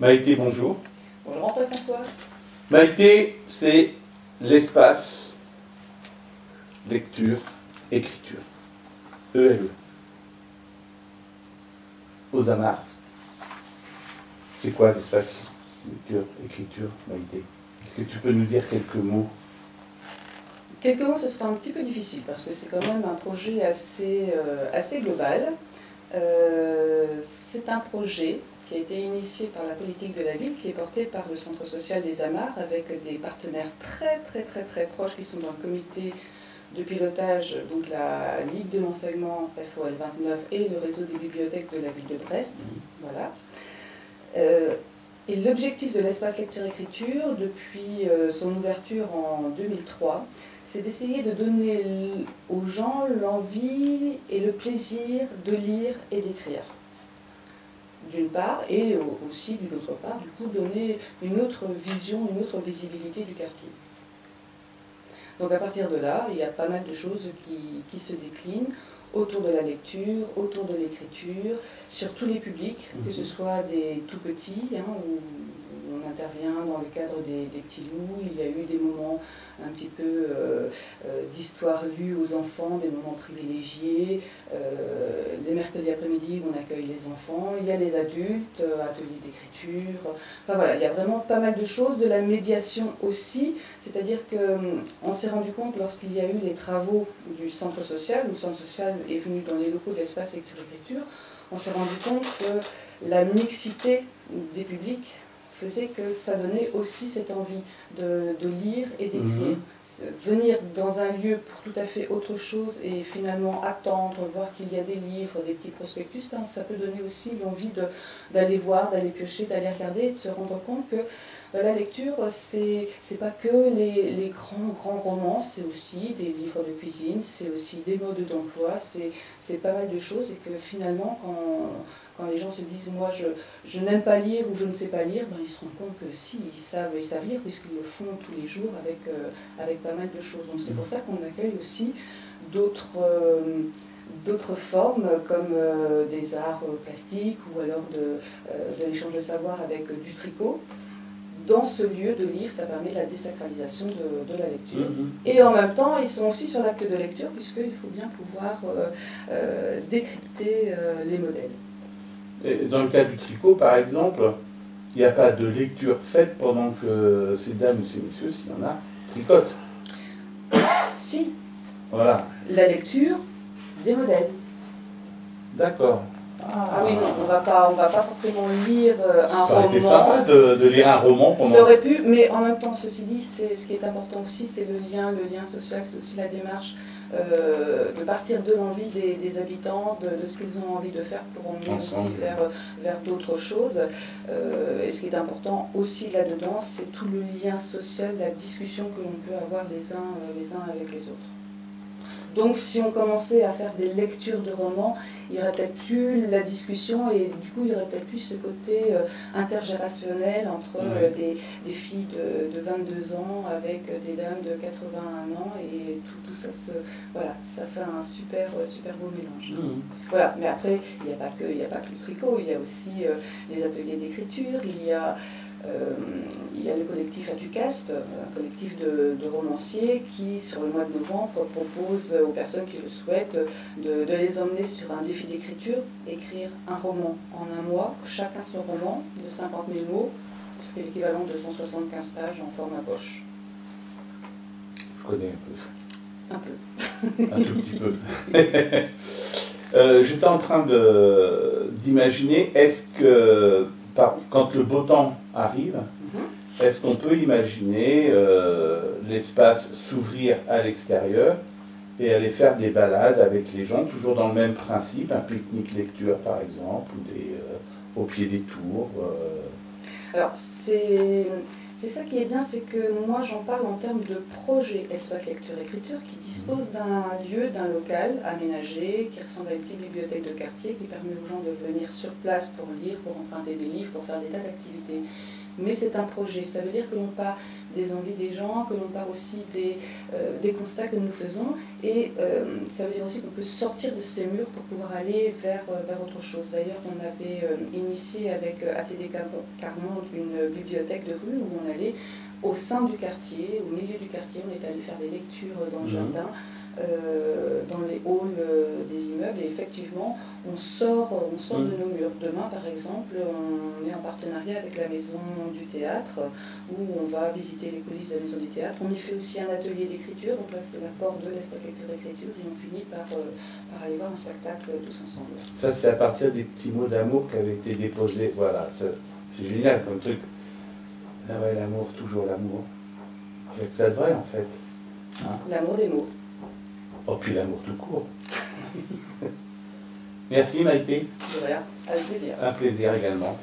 Maïté, bonjour. Bonjour Antoine-François. Maïté, c'est l'espace lecture, écriture. ELE. Aux amarres. C'est quoi l'espace lecture, écriture, Maïté? Est-ce que tu peux nous dire quelques mots? Quelques mots, ce sera un petit peu difficile parce que c'est quand même un projet assez global. C'est un projet qui a été initié par la politique de la ville, qui est porté par le Centre social des Amarres, avec des partenaires très proches qui sont dans le comité de pilotage, donc la Ligue de l'enseignement FOL 29 et le réseau des bibliothèques de la ville de Brest. Voilà. Et l'objectif de l'espace lecture-écriture, depuis son ouverture en 2003, c'est d'essayer de donner aux gens l'envie et le plaisir de lire et d'écrire, d'une part, et aussi d'une autre part, du coup, donner une autre vision, une autre visibilité du quartier. Donc à partir de là, il y a pas mal de choses qui se déclinent autour de la lecture, autour de l'écriture, sur tous les publics, que ce soit des tout petits, où on intervient dans le cadre des petits loups. Il y a eu des moments un petit peu d'histoire lue aux enfants, des moments privilégiés. Les mercredis après-midi, on accueille les enfants. Il y a les adultes, ateliers d'écriture. Enfin voilà, il y a vraiment pas mal de choses, de la médiation aussi. C'est-à-dire qu'on s'est rendu compte lorsqu'il y a eu les travaux du centre social, où le centre social est venu dans les locaux d'espace lecture-écriture, on s'est rendu compte que la mixité des publics faisait que ça donnait aussi cette envie de lire et d'écrire. Venir dans un lieu pour tout à fait autre chose et finalement attendre, voir qu'il y a des livres, des petits prospectus, ça peut donner aussi l'envie d'aller voir, d'aller piocher, d'aller regarder et de se rendre compte que la lecture, c'est pas que les grands romans, c'est aussi des livres de cuisine, c'est aussi des modes d'emploi, c'est pas mal de choses, et que finalement, quand les gens se disent « moi je n'aime pas lire » ou « je ne sais pas lire », ils se rendent compte que si, ils savent lire, puisqu'ils le font tous les jours avec pas mal de choses. Donc c'est pour ça qu'on accueille aussi d'autres formes comme des arts plastiques, ou alors de l'échange de savoir avec du tricot. Dans ce lieu de lire, ça permet la désacralisation de la lecture. Et en même temps, ils sont aussi sur l'acte de lecture, puisqu'il faut bien pouvoir décrypter les modèles. Et dans le cas du tricot, par exemple, il n'y a pas de lecture faite pendant que ces dames ou ces messieurs, s'il y en a, tricotent. Si. Voilà. La lecture des modèles. D'accord. Ah oui, non, on va pas forcément lire un roman. Ça aurait été sympa de lire un roman pendant... Ça aurait pu, mais en même temps, ceci dit, ce qui est important aussi, c'est le lien social, c'est aussi la démarche de partir de l'envie des habitants, de ce qu'ils ont envie de faire pour emmener aussi vers d'autres choses. Et ce qui est important aussi là-dedans, c'est tout le lien social, la discussion que l'on peut avoir les uns avec les autres. Donc si on commençait à faire des lectures de romans, il n'y aurait peut-être plus la discussion, et du coup il n'y aurait peut-être plus ce côté intergénérationnel entre des filles de 22 ans avec des dames de 81 ans, et tout ça, ça fait un super beau mélange. Voilà, mais après, il n'y a pas que le tricot, il y a aussi les ateliers d'écriture, il y a le collectif Atucasp, un collectif de romanciers qui, sur le mois de novembre, propose aux personnes qui le souhaitent de les emmener sur un défi d'écriture, écrire un roman en un mois, chacun son roman de 50 000 mots, ce qui est l'équivalent de 175 pages en format poche. Je connais un peu. Un peu. Un tout petit peu. J'étais en train d'imaginer, est-ce que quand le beau temps arrive, est-ce qu'on peut imaginer l'espace s'ouvrir à l'extérieur et aller faire des balades avec les gens, toujours dans le même principe, un pique-nique lecture par exemple, ou au pied des tours Alors c'est ça qui est bien, c'est que moi j'en parle en termes de projet espace lecture-écriture qui dispose d'un lieu, d'un local aménagé, qui ressemble à une petite bibliothèque de quartier, qui permet aux gens de venir sur place pour lire, pour emprunter des livres, pour faire des tas d'activités. mais c'est un projet. Ça veut dire que l'on part des envies des gens, que l'on part aussi des constats que nous faisons, et ça veut dire aussi qu'on peut sortir de ces murs pour pouvoir aller vers autre chose. D'ailleurs, on avait initié avec ATD Carmonde une bibliothèque de rue où on allait au sein du quartier, au milieu du quartier, on est allé faire des lectures dans le jardin, dans les halls des immeubles, et effectivement on sort de nos murs. Demain par exemple, on est en partenariat avec la Maison du Théâtre où on va visiter les coulisses de la Maison du Théâtre. On y fait aussi un atelier d'écriture, donc là c'est la porte de l'espace lecture écriture, et on finit par aller voir un spectacle tous ensemble. Ça c'est à partir des petits mots d'amour qui avaient été déposés, voilà, c'est génial comme truc. Ah ouais, l'amour, toujours l'amour. Avec ça de vrai en fait. Hein? L'amour des mots. Oh, puis l'amour tout court. Merci Maïté. De rien, avec plaisir. Un plaisir également.